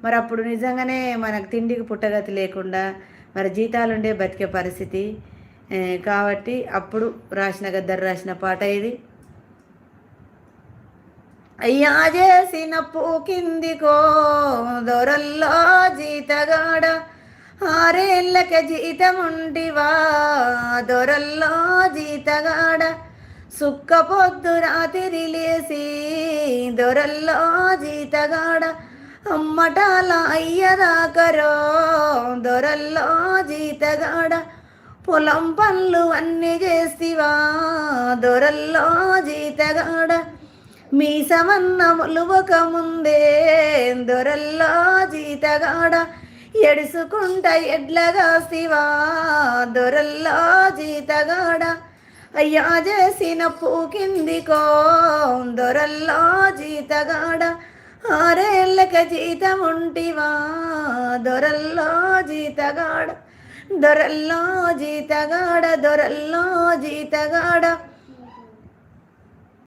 మరి అప్పుడు నిజంగానే మనకు తిండికి పుట్టగతి లేకుండా మరి జీతాలుండే బతికే పరిస్థితి. కాబట్టి అప్పుడు రాసిన గద్దరు రాసిన పాట ఇది. అయ్యా చేసిన పూకిందికో దొరల్లో జీతగాడ, ఆరేళ్ళక జీతముంటివా దొరల్లో జీతగాడ, సుక్క పొద్దు రాత్రి లేసి దొరల్లో జీతగాడ, అమ్మటాల అయ్యదాకరో దొరల్లో జీతగాడ, పొలం పనులు అన్నీ చేస్తివా దొరల్లో జీతగాడ, మీసమన్న ములువక ముందే దొరల్లో జీతగాడ, ఎడుసుకుంట ఎడ్లగాస్తివా దొరల్లో జీతగాడ, అయ్యా చేసిన పూకిందికో దొరల్లో జీతగాడ, ఆరేళ్ళక జీతముంటివా దొరల్లో జీతగాడ, దొరల్లో జీతగాడ, దొరల్లో జీతగాడ.